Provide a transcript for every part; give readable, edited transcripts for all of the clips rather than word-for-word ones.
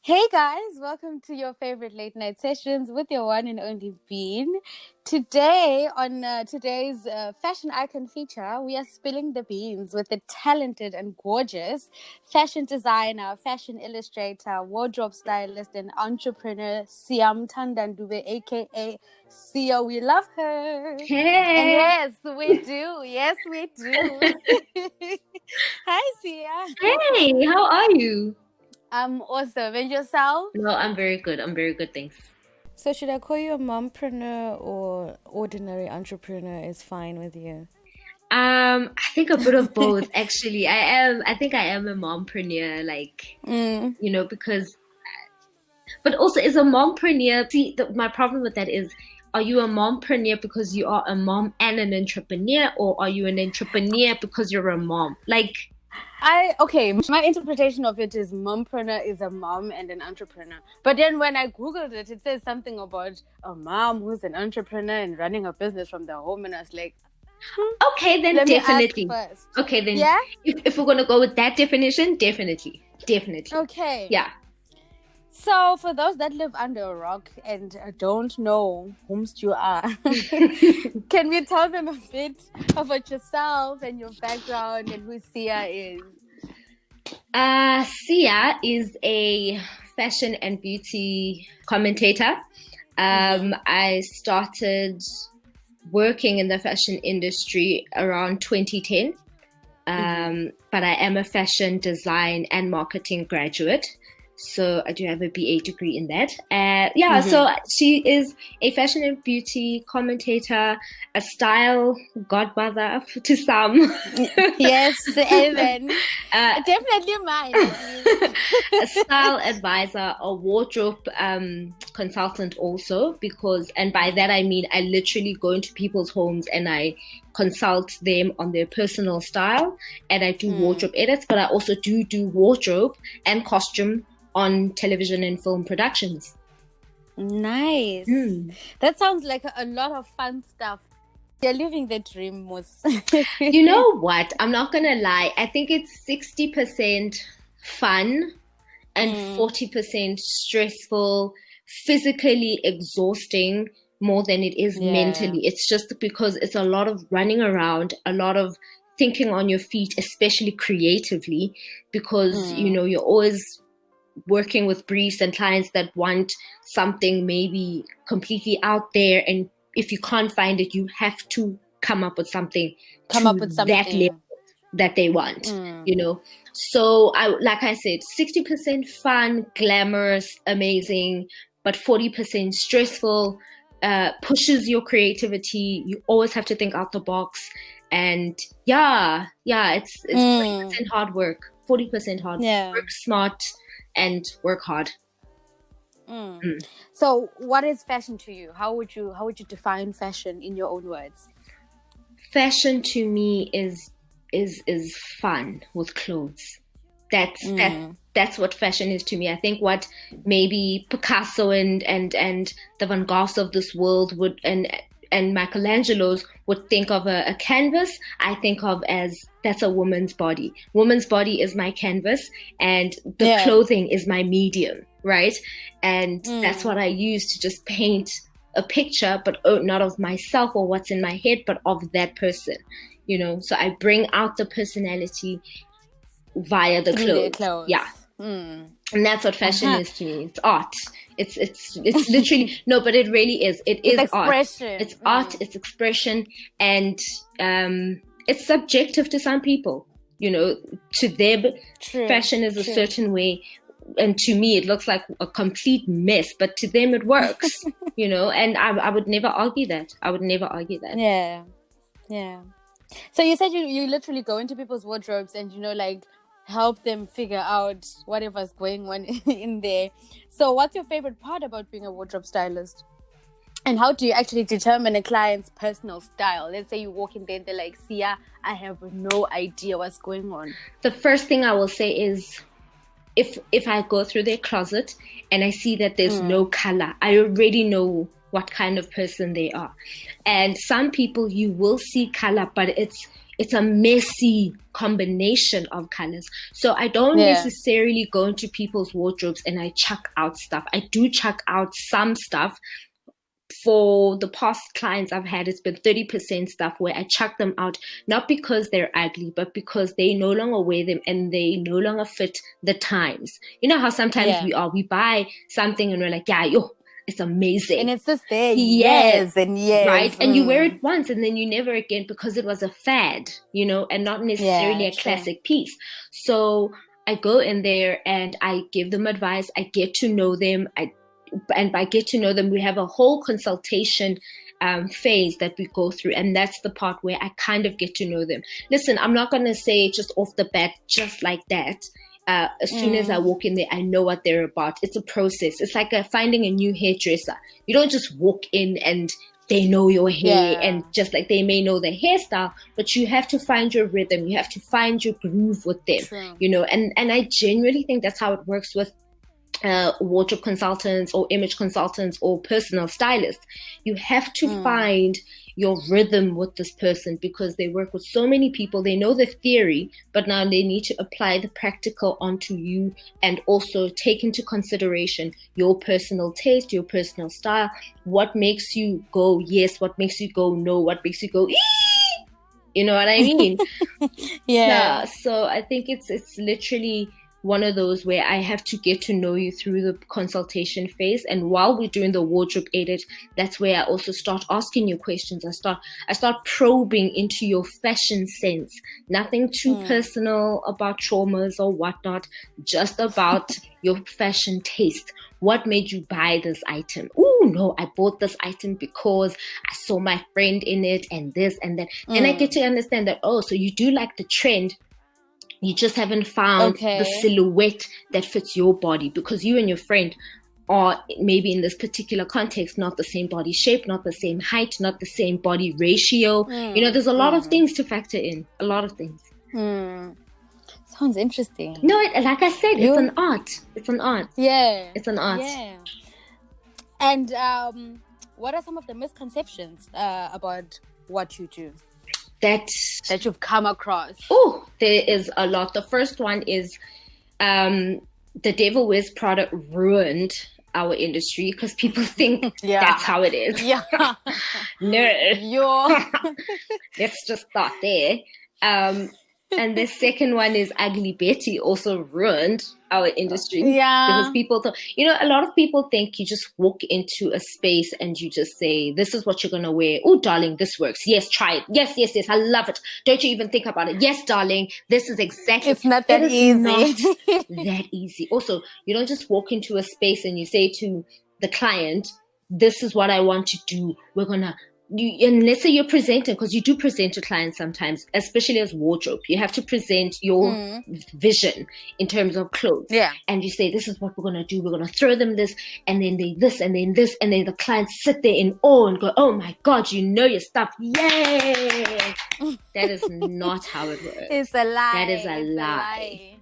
Hey guys, welcome to your favorite late night sessions with your one and only Bean. Today, on today's fashion icon feature, we are spilling the beans with the talented and gorgeous fashion designer, fashion illustrator, wardrobe stylist, and entrepreneur Siam Tandandube, aka Sia. We love her. And Hey, yes, we do. Yes, we do. Hi, Sia. hey, how are you? I'm awesome. And yourself? No, I'm very good. I'm very good, thanks. So should I call you a mompreneur or ordinary entrepreneur is fine with you? I think a bit of both, actually. I think I am a mompreneur, because, but also is a mompreneur, see, my problem with that is, are you a mompreneur because you are a mom and an entrepreneur, or are you an entrepreneur because you're a mom? My interpretation of it is mompreneur is a mom and an entrepreneur. But then when I Googled it, it says something about a mom who's an entrepreneur and running a business from the home. And I was like, Okay, then let me definitely. ask first. Okay, then Yeah? if we're gonna go with that definition, definitely. Definitely. Okay. Yeah. So for those that live under a rock and don't know whomst you are, can you tell them a bit about yourself and your background and who Sia is? Sia is a fashion and beauty commentator. I started working in the fashion industry around 2010, but I am a fashion design and marketing graduate. So I do have a BA degree in that. So she is a fashion and beauty commentator, a style godmother to some. Yes, Evan. Definitely mine. A style advisor, a wardrobe consultant also, and by that I mean I literally go into people's homes and I consult them on their personal style, and I do wardrobe edits, but I also do wardrobe and costume on television and film productions. Nice. That sounds like a lot of fun stuff. You're living the dream, Moose. You know what? I'm not gonna lie. I think it's 60% fun and 40% stressful, physically exhausting more than it is mentally. It's just because it's a lot of running around, a lot of thinking on your feet, especially creatively, because you're always working with briefs and clients that want something maybe completely out there, and if you can't find it, you have to come up with something that level that they want. So like I said, 60% fun, glamorous, amazing, but 40% stressful, pushes your creativity. You always have to think out the box, and it's 40% hard work, 40% hard work, smart and work hard. So what is fashion to you? How would you define fashion in your own words? Fashion to me is fun with clothes. That's what fashion is to me. I think what maybe Picasso and the Van Goghs of this world would and Michelangelo's would think of a canvas, I think of as that's a woman's body. Woman's body is my canvas, and the clothing is my medium, right? And that's what I use to just paint a picture, but not of myself or what's in my head, but of that person, So I bring out the personality via the clothes. Yeah. And that's what fashion is to me. It's art. It's literally no, but it really is. It's expression. Art. It's art. It's expression, and it's subjective to some people. To them, fashion is a certain way, and to me, it looks like a complete mess. But to them, it works. And I would never argue that. Yeah. So you said you literally go into people's wardrobes and help them figure out whatever's going on in there. So what's your favorite part about being a wardrobe stylist? And how do you actually determine a client's personal style? Let's say you walk in there and they're like, Sia, I have no idea what's going on. The first thing I will say is, if I go through their closet and I see that there's no color, I already know what kind of person they are. And some people you will see color, but it's a messy combination of colors. So I don't necessarily go into people's wardrobes and I chuck out stuff. I do chuck out some stuff. For the past clients I've had, it's been 30% stuff where I chuck them out, not because they're ugly, but because they no longer wear them and they no longer fit the times. You know how sometimes we buy something and we're like, yeah, yo, it's amazing. And it's just there years and years. Right? And you wear it once and then you never again because it was a fad, you know, and not necessarily a classic piece. So I go in there and I give them advice. I get to know them. And by get to know them, we have a whole consultation phase that we go through. And that's the part where I kind of get to know them. Listen, I'm not going to say just off the bat, just like that. As soon as I walk in there, I know what they're about. It's a process. It's like finding a new hairdresser. You don't just walk in and they know your hair and just like they may know the hairstyle, but you have to find your rhythm. You have to find your groove with them, you know, and I genuinely think that's how it works with wardrobe consultants or image consultants or personal stylists. You have to find your rhythm with this person because they work with so many people. They know the theory, but now they need to apply the practical onto you and also take into consideration your personal taste, your personal style. What makes you go yes? What makes you go no? What makes you go ee? You know what I mean? Yeah. So I think it's literally one of those where I have to get to know you through the consultation phase. And while we're doing the wardrobe edit, that's where I also start asking you questions. I start probing into your fashion sense. Nothing too personal about traumas or whatnot, just about your fashion taste. What made you buy this item? Oh, no, I bought this item because I saw my friend in it and this and that. And I get to understand that, oh, so you do like the trend. You just haven't found the silhouette that fits your body because you and your friend are maybe in this particular context, not the same body shape, not the same height, not the same body ratio. You know, there's a lot of things to factor in, a lot of things. Sounds interesting. No, like I said, it's an art. It's an art. Yeah. It's an art. Yeah. And what are some of the misconceptions about what you do? That you've come across? Oh, there is a lot. The first one is the Devil Wears Prada ruined our industry because people think that's how it is. Yeah. No. Let's just start there. And the second one is Ugly Betty also ruined our industry. Yeah. Because people thought, you know, a lot of people think you just walk into a space and you just say, this is what you're going to wear. Oh, darling, this works. Yes, try it. Yes, yes, yes. I love it. Don't you even think about it. Yes, darling, this is exactly. It's not that easy. Not that easy. Also, you don't just walk into a space and you say to the client, this is what I want to do. We're going to. And let's say you're presenting, because you do present to clients sometimes, especially as wardrobe. You have to present your vision in terms of clothes. Yeah. And you say, this is what we're going to do. We're going to throw them this, and then they this, and then this, and then the clients sit there in awe and go, oh my God, you know your stuff. Yay! That is not how it works. It's a lie. That is a lie.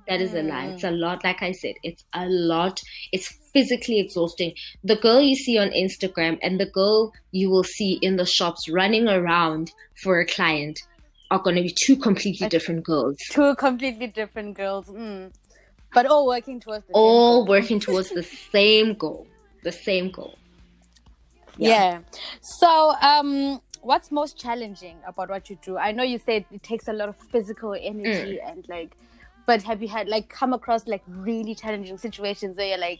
That is a lie. It's a lot. Like I said, it's a lot. It's physically exhausting. The girl you see on Instagram and the girl you will see in the shops running around for a client are going to be two completely different girls. Two completely different girls. But all working towards the same goal. Working towards the same goal. The same goal. Yeah. So, what's most challenging about what you do? I know you said it takes a lot of physical energy and like... But have you had come across really challenging situations where you're like,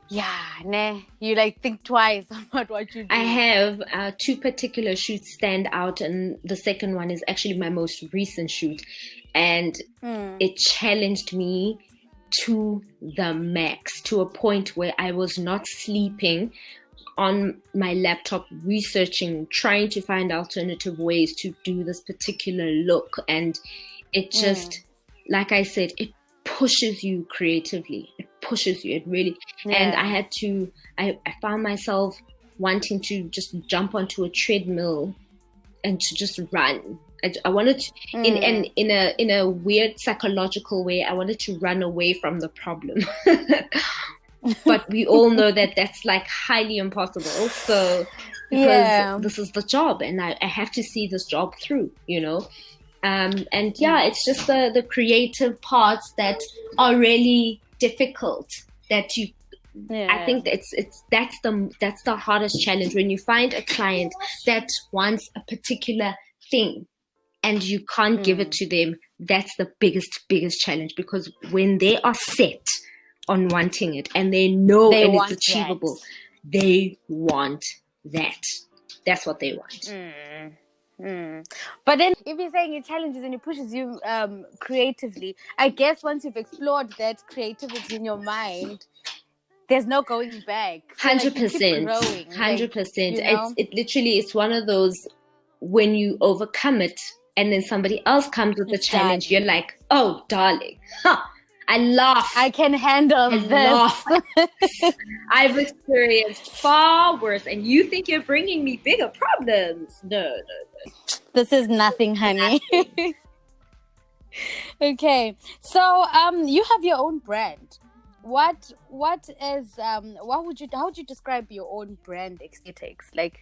you think twice about what you do? I have two particular shoots stand out, and the second one is actually my most recent shoot, and it challenged me to the max, to a point where I was not sleeping on my laptop researching, trying to find alternative ways to do this particular look, and it just... Like I said, it pushes you creatively. It pushes you. It really... And I found myself wanting to just jump onto a treadmill and to just run. I wanted to... In a weird psychological way, I wanted to run away from the problem. But we all know that that's highly impossible. So because Yeah. this is the job and I have to see this job through, you know. And it's just the creative parts that are really difficult that you I think that's the hardest challenge, when you find a client that wants a particular thing and you can't give it to them. That's the biggest challenge, because when they are set on wanting it and they know and it's achievable, they want that. That's what they want. But then if you're saying it challenges and it pushes you creatively, I guess once you've explored that creativity in your mind, there's no going back. So 100%. 100%. It literally, it's one of those, when you overcome it and then somebody else comes with a challenge, you're like, oh, darling, I laugh. I can handle this. Laugh. I've experienced far worse, and you think you're bringing me bigger problems. No. This is nothing, honey. Nothing. Okay, so you have your own brand. How would you describe your own brand aesthetics? Like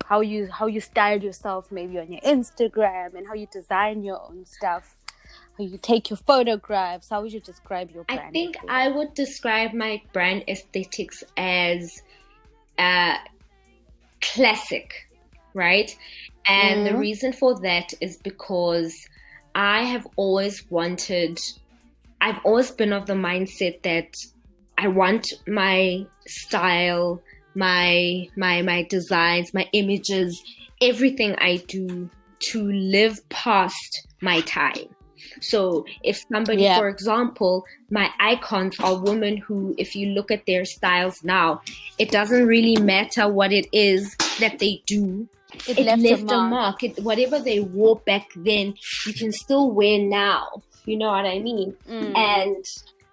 how you style yourself, maybe on your Instagram, and how you design your own stuff, how you take your photographs. How would you describe your brand? I think I would describe my brand aesthetics as classic, right? And the reason for that is because I've always been of the mindset that I want my style, my designs, my images, everything I do to live past my time. So if somebody, for example, my icons are women who, if you look at their styles now, it doesn't really matter what it is that they do. It left a mark. Whatever they wore back then, you can still wear now. You know what I mean? And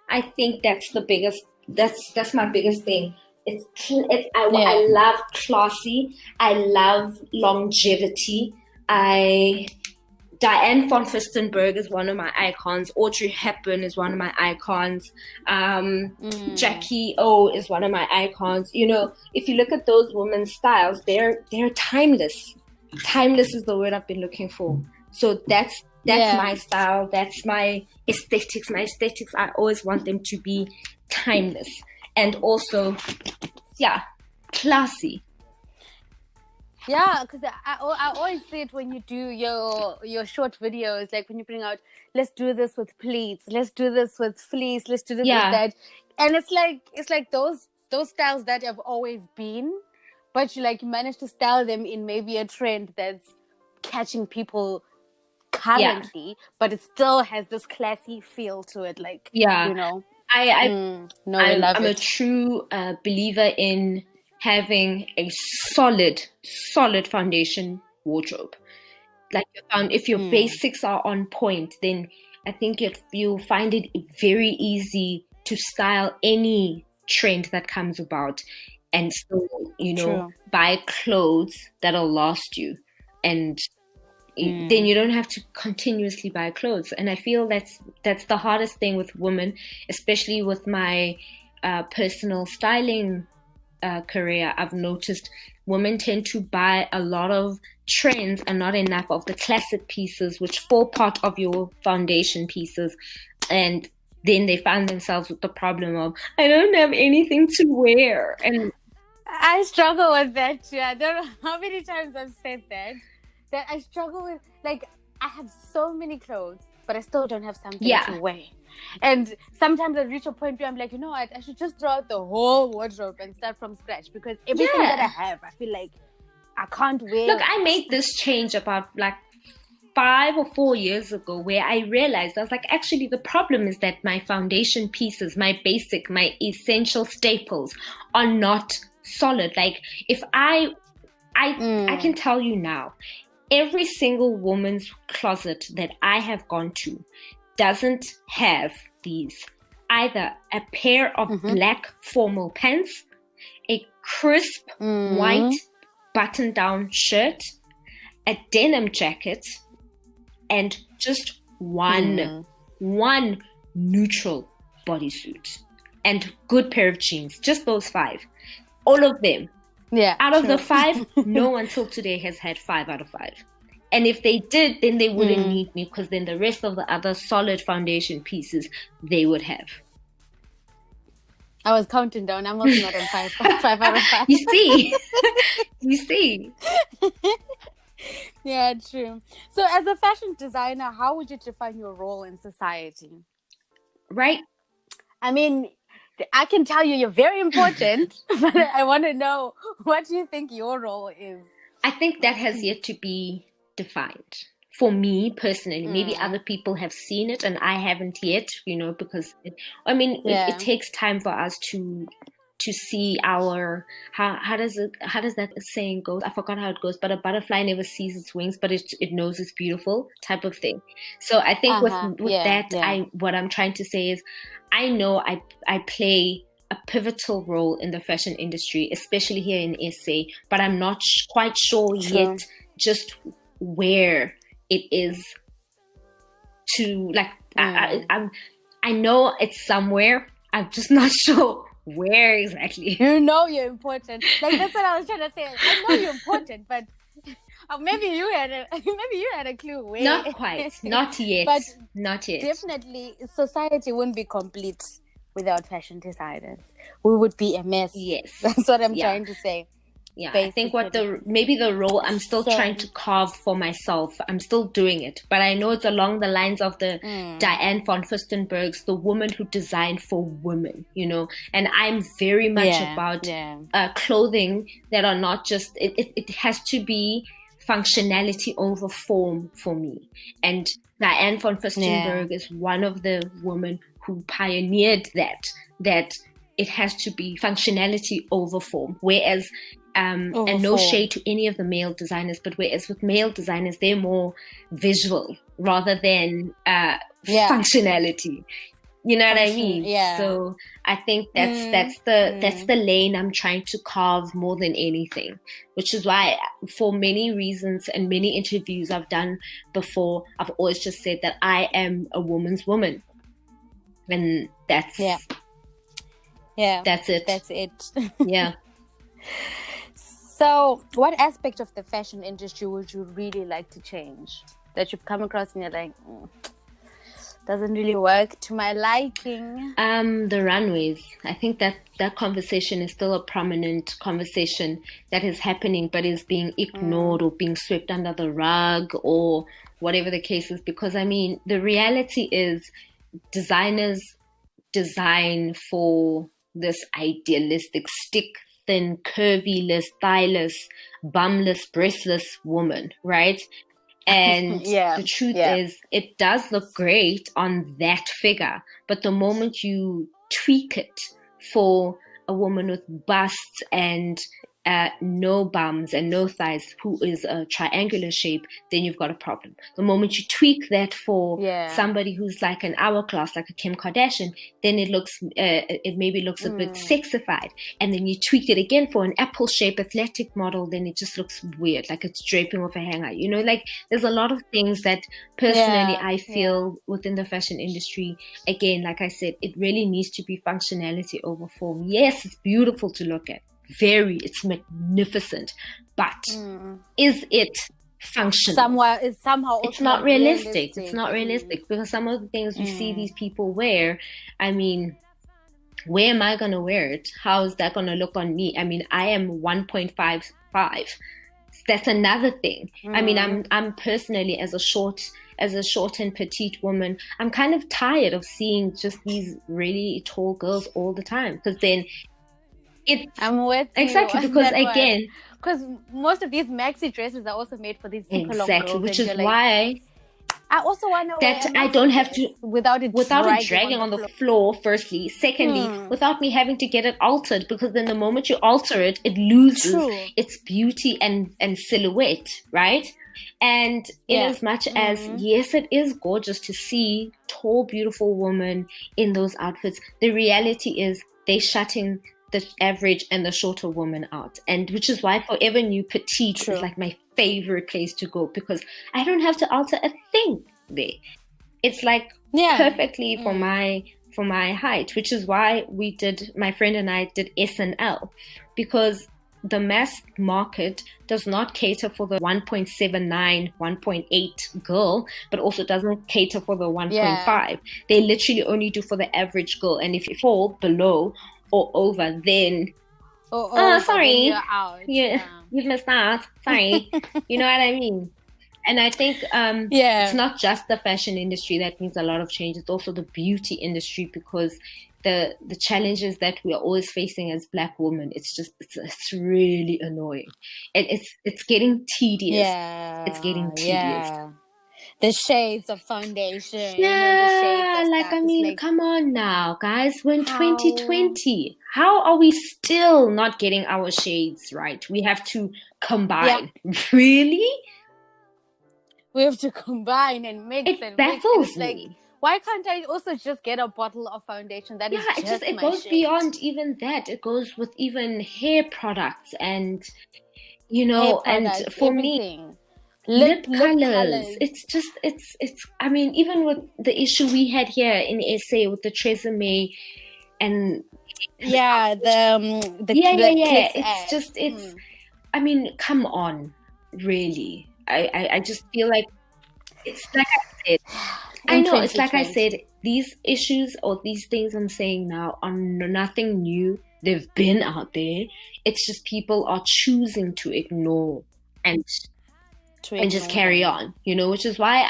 I think that's the biggest. That's my biggest thing. I love classy. I love longevity. Diane von Furstenberg is one of my icons. Audrey Hepburn is one of my icons. Jackie O is one of my icons. You know, if you look at those women's styles, they're timeless. Timeless is the word I've been looking for. So that's my style. That's my aesthetics. My aesthetics, I always want them to be timeless and also, classy. Yeah, because I always see it when you do your short videos, like when you bring out, let's do this with pleats, let's do this with fleece, let's do this with that, and it's like those styles that have always been, but you manage to style them in maybe a trend that's catching people currently, but it still has this classy feel to it, you know. I'm a true believer in having a solid foundation wardrobe. Like if your basics are on point, then I think you'll find it very easy to style any trend that comes about and still, buy clothes that'll last you. And then you don't have to continuously buy clothes. And I feel that's the hardest thing with women, especially with my personal styling career. I've noticed women tend to buy a lot of trends and not enough of the classic pieces, which form part of your foundation pieces. And then they find themselves with the problem of, I don't have anything to wear. And I struggle with that too. I don't know how many times I've said that I struggle with, I have so many clothes, but I still don't have something to wear. And sometimes I reach a point where I'm like, you know what, I should just throw out the whole wardrobe and start from scratch, because everything that I have, I feel like I can't wear. Look, I made this change about 5 or 4 years ago, where I realized, I was like, actually the problem is that my foundation pieces, my basic, my essential staples are not solid. Like if I can tell you now, every single woman's closet that I have gone to doesn't have these. Either a pair of black formal pants, a crisp white button-down shirt, a denim jacket, and just one neutral bodysuit and good pair of jeans. Just those 5. All of them Yeah. Out of true. the 5, no one till today has had 5 out of 5. And if they did, then they wouldn't need me, because then the rest of the other solid foundation pieces they would have. I was counting down. I'm also not on 5 out of 5. You see? You see? Yeah, true. So as a fashion designer, how would you define your role in society? Right? I mean, I can tell you you're very important, but I want to know, what do you think your role is? I think that has yet to be defined. For me personally, maybe other people have seen it and I haven't yet, because it takes time for us to see our, how does that saying go? I forgot how it goes, but a butterfly never sees its wings, but it knows it's beautiful, type of thing. So I think what I'm trying to say is, I know I play a pivotal role in the fashion industry, especially here in SA, but I'm not quite sure yet just where it is to, like, I know it's somewhere. I'm just not sure where exactly. You're important. Like, that's what I was trying to say. I know you're important, but maybe you had a clue where. Not quite. Not yet. But not yet. Definitely, society wouldn't be complete without fashion designers. We would be a mess. Yes. That's what I'm trying to say. Yeah, basically. I think maybe the role I'm still trying to carve for myself. I'm still doing it, but I know it's along the lines of the Diane von Furstenberg's, the woman who designed for women, and I'm very much about clothing that are not just, it has to be functionality over form for me. And Diane von Furstenberg is one of the women who pioneered that it has to be functionality over form, whereas and no shade to any of the male designers, but whereas with male designers, they're more visual rather than functionality. You know what I mean? Yeah. So I think that's the lane I'm trying to carve more than anything, which is why, for many reasons and many interviews I've done before, I've always just said that I am a woman's woman, and that's it. That's it. Yeah. So, what aspect of the fashion industry would you really like to change, that you've come across and you're like, doesn't really work to my liking? The runways. I think that conversation is still a prominent conversation that is happening, but is being ignored or being swept under the rug or whatever the case is. Because, the reality is, designers design for this idealistic, stick-thin, curvy-less, thighless, bumless, breastless woman, right? And the truth is, it does look great on that figure, but the moment you tweak it for a woman with busts and no bums and no thighs, who is a triangular shape, then you've got a problem. The moment you tweak that for somebody who's like an hourglass, like a Kim Kardashian, then it maybe looks a bit sexified. And then you tweak it again for an apple shape athletic model, then it just looks weird, like it's draping off a hanger. Like, there's a lot of things that personally I feel within the fashion industry, again, like I said, it really needs to be functionality over form. Yes, it's beautiful to look at. It's magnificent, but is it functional? Somehow it's not realistic. It's not realistic, because some of the things you see these people wear, where am I going to wear it? How is that going to look on me? I am 1.55. That's another thing. I'm personally, as a short and petite woman, I'm kind of tired of seeing just these really tall girls all the time, because then I'm with you. Exactly, because again, because most of these maxi dresses are also made for these super long girls, which is why I also want to that I don't have to without it dragging on the floor. Firstly, secondly, without me having to get it altered, because then the moment you alter it, it loses its beauty and silhouette, right? And in as much as, yes, it is gorgeous to see tall, beautiful women in those outfits, the reality is they're shutting the average and the shorter woman out, and which is why Forever New Petite is like my favorite place to go, because I don't have to alter a thing there. It's like perfectly for my height, which is why my friend and I did S and L, because the mass market does not cater for the 1.79, 1.8 girl, but also doesn't cater for the 1.5. Yeah. They literally only do for the average girl. And if you fall below or over, then Then sorry, you're out. you've missed out. Sorry. You know what I mean? And I think it's not just the fashion industry that needs a lot of change. It's also the beauty industry, because the challenges that we are always facing as Black women, it's really annoying. It's getting tedious. Yeah. It's getting tedious. Yeah. The shades of foundation. Yeah, And the shades of like, stuff. I mean, like, come on now, guys. We're in 2020. How are we still not getting our shades right? We have to combine. Yeah. Really? We have to combine and mix it baffles me. Like, why can't I also just get a bottle of foundation that is just it goes beyond even that. It goes with even hair products and, you know, and for everything. me, lip colors. It's I mean, even with the issue we had here in SA with the Tresemme and it's I mean, come on, really. I just feel like it's like I said. I know, it's like I said, these issues or these things I'm saying now are nothing new. They've been out there. It's just people are choosing to ignore and just carry on, you know, which is why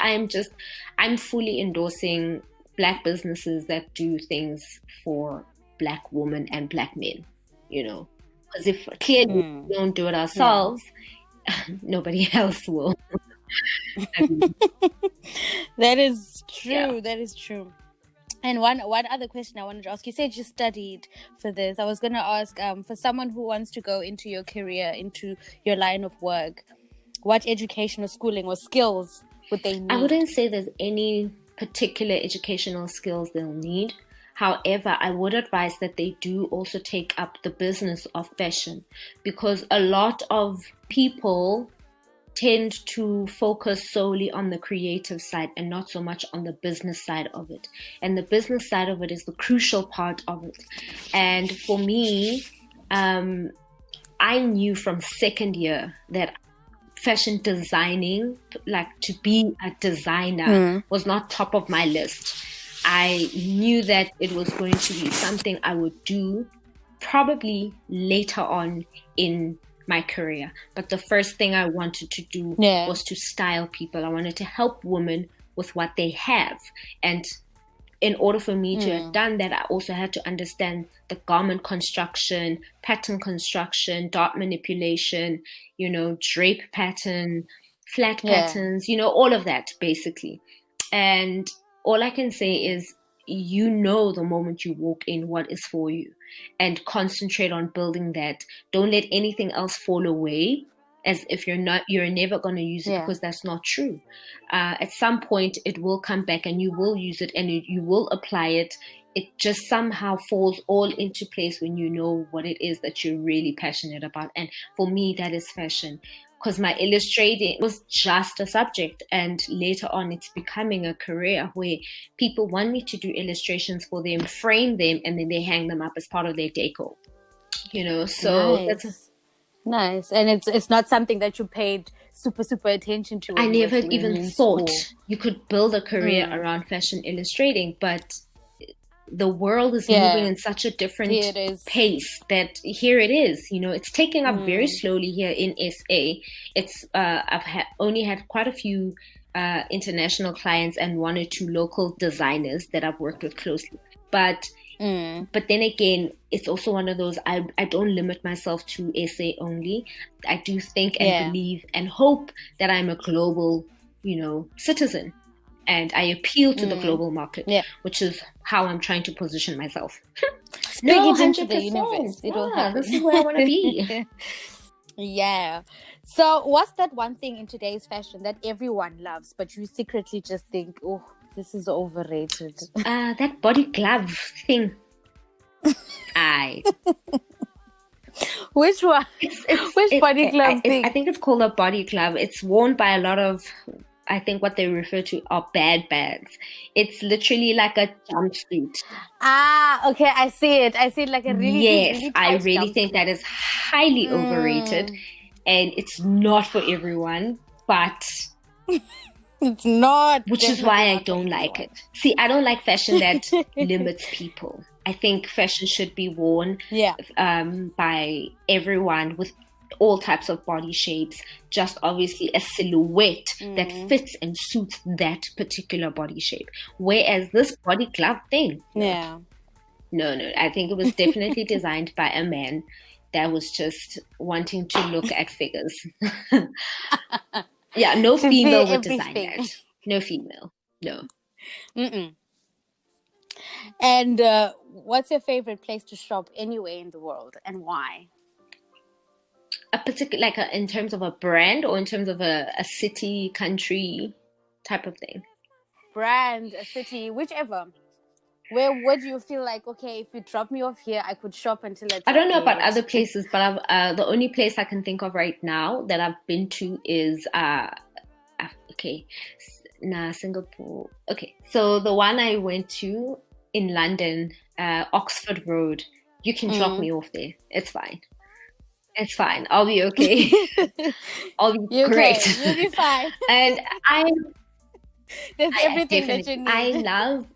I'm fully endorsing Black businesses that do things for Black women and Black men, you know, because if clearly we don't do it ourselves, nobody else will. That is true. Yeah. That is true. And one other question I wanted to ask. You said you studied for this. I was going to ask, for someone who wants to go into your career, into your line of work, what education or schooling or skills would they need? I wouldn't say there's any particular educational skills they'll need. However, I would advise that they do also take up the business of fashion, because a lot of people tend to focus solely on the creative side and not so much on the business side of it. And the business side of it is the crucial part of it. And for me, I knew from second year that fashion designing, like to be a designer, was not top of my list. I knew that it was going to be something I would do probably later on in my career. But the first thing I wanted to do was to style people. I wanted to help women with what they have. And in order for me to have done that, I also had to understand the garment construction, pattern construction, dot manipulation, you know, drape pattern, flat patterns, you know, all of that basically. And all I can say is, you know, the moment you walk in what is for you, and concentrate on building that. Don't let anything else fall away as if you're never going to use it, because that's not true. At some point it will come back and you will use it and you will apply it. It just somehow falls all into place when you know what it is that you're really passionate about. And for me, that is fashion. Because my illustrating was just a subject, and later on it's becoming a career where people want me to do illustrations for them, frame them, and then they hang them up as part of their decor. You know, so that's nice. And it's not something that you paid super attention to. I never even thought you could build a career around fashion illustrating, but the world is moving in such a different pace that here it is, you know, it's taking up very slowly here in SA. It's I've only had quite a few international clients and one or two local designers that I've worked with closely. But then again, it's also one of those, I don't limit myself to SA only. I do think and believe and hope that I'm a global, you know, citizen. And I appeal to the global market, which is how I'm trying to position myself. No, into the universe. This is where I want to be. Yeah. So what's that one thing in today's fashion that everyone loves, but you secretly just think, oh, this is overrated? That body glove thing. Which one? Which body glove thing? I think it's called a body glove. It's worn by a lot of I think what they refer to are bad bags. It's literally like a jumpsuit. Okay, I see it. I see it like a really, Yes, really I tight really think jumpsuit. that is highly overrated, and it's not for everyone, but It's not. which is Definitely why I not for don't like everyone. it. See, I don't like fashion that limits people. I think fashion should be worn Yeah. by everyone with all types of body shapes, just obviously a silhouette that fits and suits that particular body shape. Whereas this body glove thing, Yeah. no, I think it was definitely designed by a man that was just wanting to look at figures. Yeah, no To see female would design everything. that. No female. No. Mm-mm. And what's your favorite place to shop anywhere in the world, and why? A particular, like in terms of a brand or in terms of a city, country type of thing? Brand, a city, whichever. Where would you feel like, okay, if you drop me off here, I could shop until I I don't know get about other it? places, but the only place I can think of right now that I've been to is Singapore. Okay, so the one I went to in London, Oxford Road. You can drop me off there. It's fine. It's fine. I'll be okay. I'll be You're great. okay. You'll be fine. And There's everything that you definitely, need.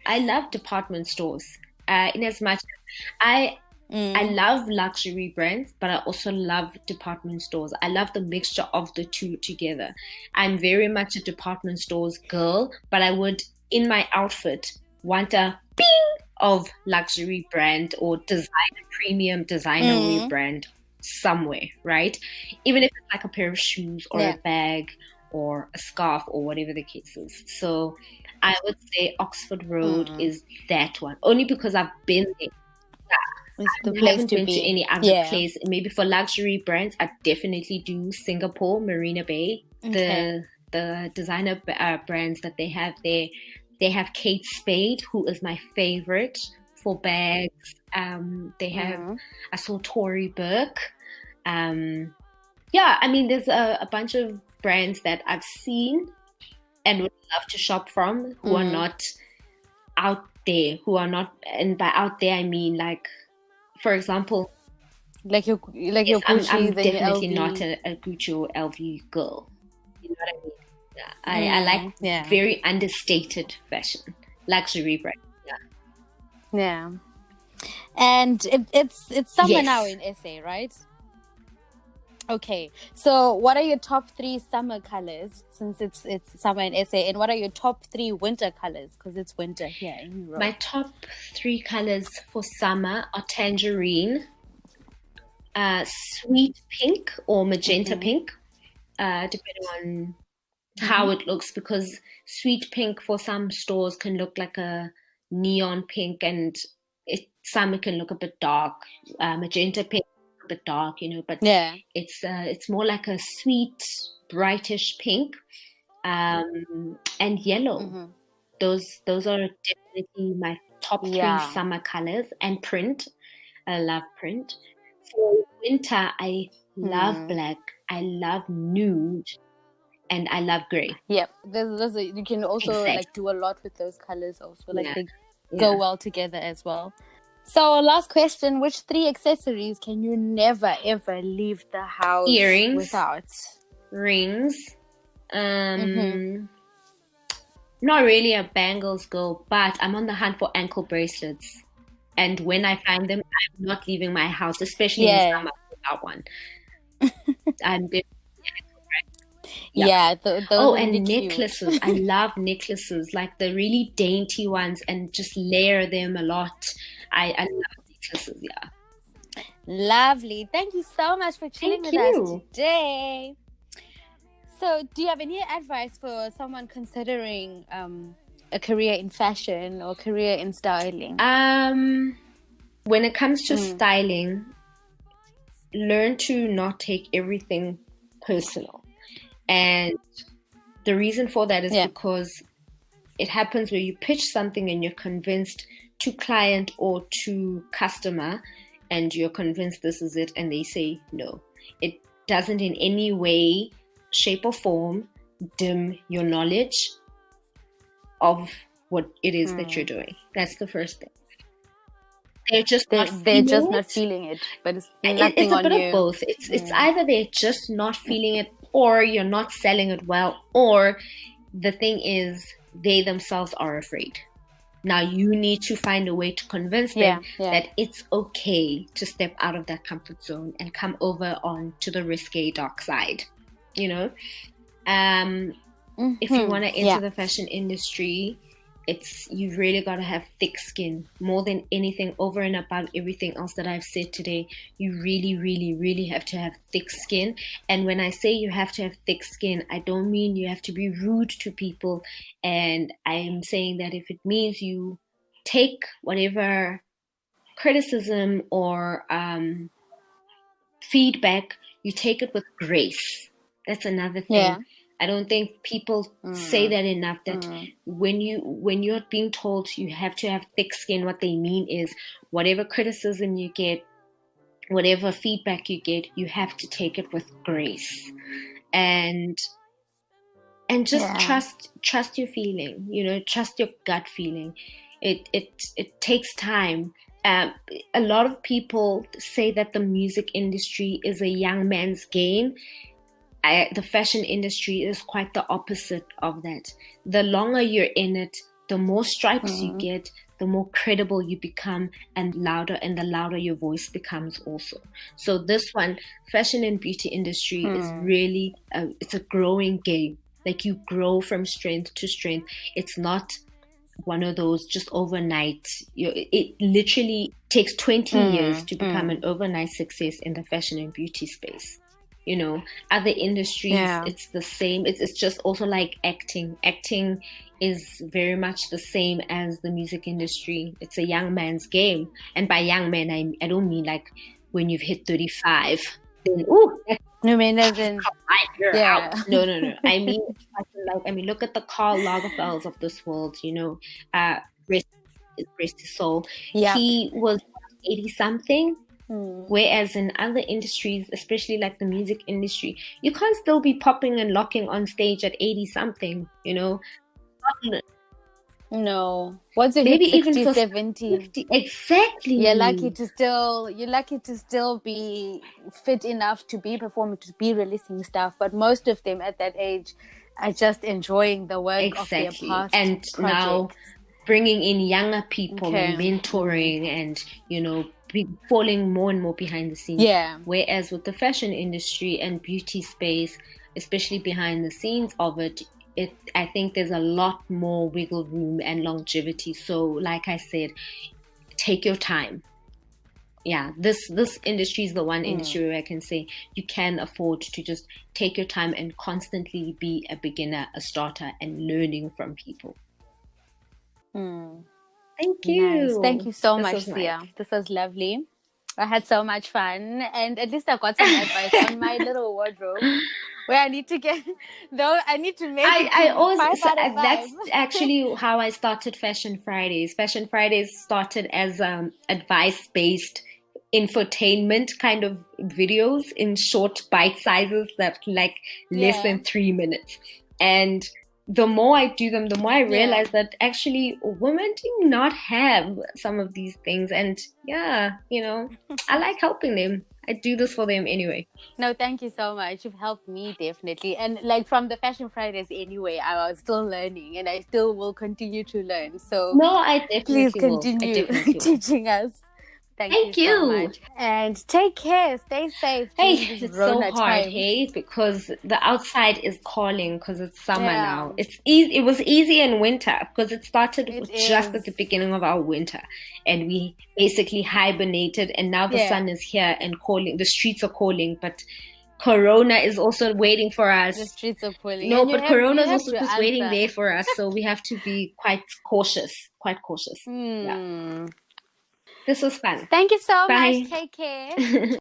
I love department stores. In as much I love luxury brands, but I also love department stores. I love the mixture of the two together. I'm very much a department stores girl, but I would, in my outfit, want a ping of luxury brand or premium designer wear brand somewhere, right? Even if it's like a pair of shoes or a bag or a scarf or whatever the case is. So I would say Oxford Road is that one, only because I've been there. It's the I place haven't to been be. to any other place. Maybe for luxury brands, I definitely do Singapore, Marina Bay. Okay. The designer brands that they have there. They have Kate Spade, who is my favorite for bags. They have, I saw Tory Burke. Yeah, I mean, there's a bunch of brands that I've seen and would love to shop from who are not out there, and by out there I mean, like, for example, your yes, Gucci's I'm and your definitely LV. not a Gucci or LV girl. You know what I mean? Yeah, I like very understated fashion, luxury brand. Yeah. And it's summer Yes. now in SA, right? Okay, so what are your top 3 summer colors, since it's summer in SA, and what are your top 3 winter colors, because it's winter here in Europe? My top 3 colors for summer are tangerine, sweet pink or magenta pink, depending on how it looks, because sweet pink for some stores can look like a neon pink, and some it can look a bit dark. Magenta pink a bit dark, but it's more like a sweet, brightish pink, and yellow. Those are definitely my top 3 summer colors. And print, I love print. For winter, I love black, I love nude, and I love gray. Yep, you can also like do a lot with those colors also, like they go well together as well. So last question, which 3 accessories can you never ever leave the house without? Rings. Not really a bangles girl, but I'm on the hunt for ankle bracelets. And when I find them, I'm not leaving my house, especially in summer, without one. I'm those are really necklaces. cute. I love necklaces, like the really dainty ones, and just layer them a lot. I love necklaces, Lovely. Thank you so much for chilling with us today. So, do you have any advice for someone considering a career in fashion or career in styling? When it comes to styling, learn to not take everything personal. And the reason for that is because it happens where you pitch something and you're convinced to client or to customer, and you're convinced this is it, and they say no. It doesn't in any way, shape or form dim your knowledge of what it is that you're doing. That's the first thing. They're just not They're just feeling not it. feeling it, but it's It's nothing a on bit of you. both. It's either they're just not feeling it, or you're not selling it well, or the thing is they themselves are afraid. Now you need to find a way to convince them that it's okay to step out of that comfort zone and come over onto the risque dark side. You know, if you want to enter the fashion industry, you've really got to have thick skin. More than anything, over and above everything else that I've said today, you really, really, really have to have thick skin. And when I say you have to have thick skin, I don't mean you have to be rude to people. And I'm saying that if it means you take whatever criticism or feedback, you take it with grace. That's another thing. I don't think people say that enough, that when you're being told you have to have thick skin, what they mean is whatever criticism you get, whatever feedback you get, you have to take it with grace. And just trust your feeling, trust your gut feeling. It takes time. A lot of people say that the music industry is a young man's game. The fashion industry is quite the opposite of that. The longer you're in it, the more stripes you get, the more credible you become, and the louder your voice becomes also. So this one, fashion and beauty industry, is really, it's a growing game. Like, you grow from strength to strength. It's not one of those just overnight. It literally takes 20 years to become an overnight success in the fashion and beauty space. Other industries, it's the same. It's just also like acting. Acting is very much the same as the music industry. It's a young man's game. And by young man, I don't mean like when you've hit 35. Then, no, man, as in, out. No. I mean, look at the Karl Lagerfelds of this world. Rest his soul. He was 80 something. Whereas in other industries, especially like the music industry, you can't still be popping and locking on stage at 80 something, No. Once you maybe hit 60, even 70. 50, exactly. You're lucky to still be fit enough to be performing, to be releasing stuff. But most of them at that age are just enjoying the work of their past and projects. Now bringing in younger people and mentoring and, falling more and more behind the scenes. Whereas with the fashion industry and beauty space, especially behind the scenes of it, I think there's a lot more wiggle room and longevity. So like I said, take your time. Yeah, this industry is the one industry where I can say you can afford to just take your time and constantly be a beginner, a starter, and learning from people. Thank you. Nice. Thank you so much, Siya. Nice. This was lovely. I had so much fun, and at least I got some advice on my little wardrobe, where I need to make it to 5 out of 5. That's actually how I started Fashion Fridays. Fashion Fridays started as advice-based infotainment kind of videos in short bite sizes that like less than 3 minutes. And the more I do them, the more I realize that actually women do not have some of these things. And I like helping them. I do this for them anyway. No, thank you so much. You've helped me definitely. And like from the Fashion Fridays anyway, I was still learning and I still will continue to learn. So no, I definitely please continue teaching us. Thank you so much. And take care. Stay safe. Hey, it's so hard, hey, because the outside is calling because it's summer now. It's easy. It was easy in winter because it started just at the beginning of our winter, and we basically hibernated. And now the sun is here and calling. The streets are calling, but Corona is also waiting for us. The streets are calling. No, but Corona is also just waiting there for us, so we have to be quite cautious. Yeah. This was fun. Thank you so much. Take care.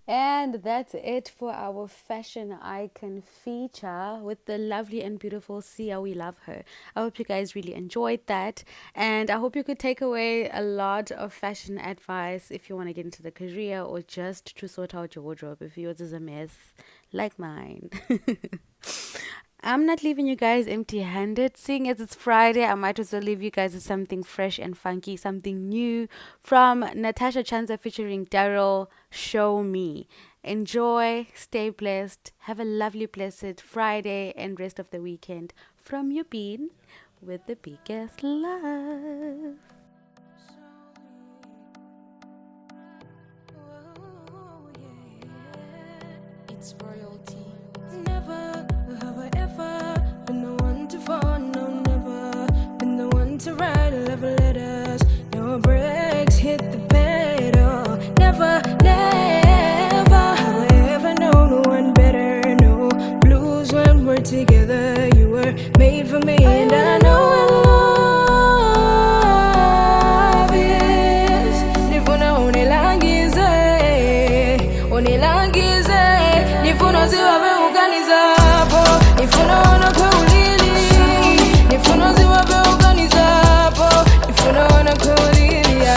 And that's it for our fashion icon feature with the lovely and beautiful SiyaWeLoveHer. I hope you guys really enjoyed that. And I hope you could take away a lot of fashion advice if you want to get into the career or just to sort out your wardrobe if yours is a mess like mine. I'm not leaving you guys empty-handed. Seeing as it's Friday, I might as well leave you guys with something fresh and funky, something new from Natasha Chanza featuring Daryl, Show Me. Enjoy, stay blessed, have a lovely, blessed Friday and rest of the weekend. From your Bean with the biggest love. It's royalty. Never have I ever been the one to fall, no, never been the one to write love letters. No breaks, hit the pedal. Never, never have I ever known one better. No blues when we're together. You were made for me, and I know what love is. Nifuna unilangize, unilangize. Nifuna ziwabe uganizapo, nifuna ona kulili. Nifuna ziwabe uganizapo, nifuna ona kulilia.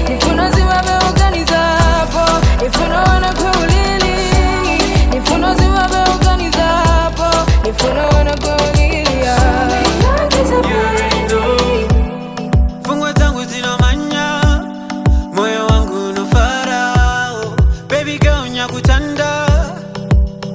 Nifuna ziwabe uganizapo, nifuna ona kulili. Nifuna ziwabe uganizapo, nifuna ona kulilia. You already know. Fungwa zangu zinamanya, moyo wangu no farao. Baby girl nyakutanda,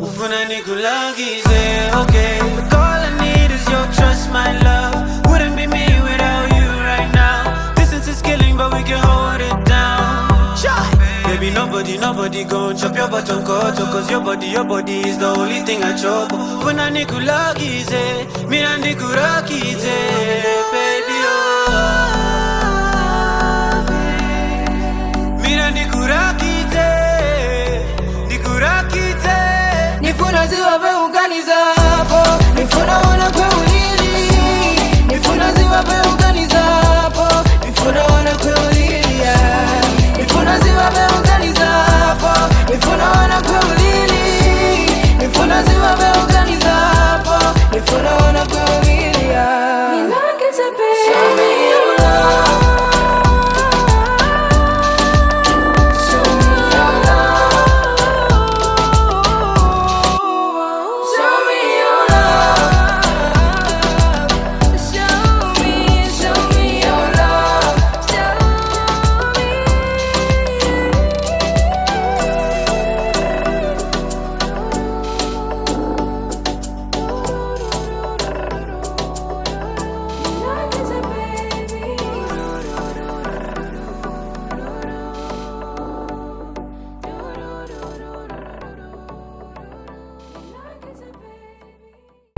ufuna nikulagize, okay. But all I need is your trust, my love. Wouldn't be me without you right now. Distance is killing, but we can hold it down. Baby, nobody gon' chop your bottom koto. Cause your body is the only thing I chop. Funa nikulagize, mina nikurakize, baby, oh. Mina nikurakize, nikurakize. Nifuna ziwabe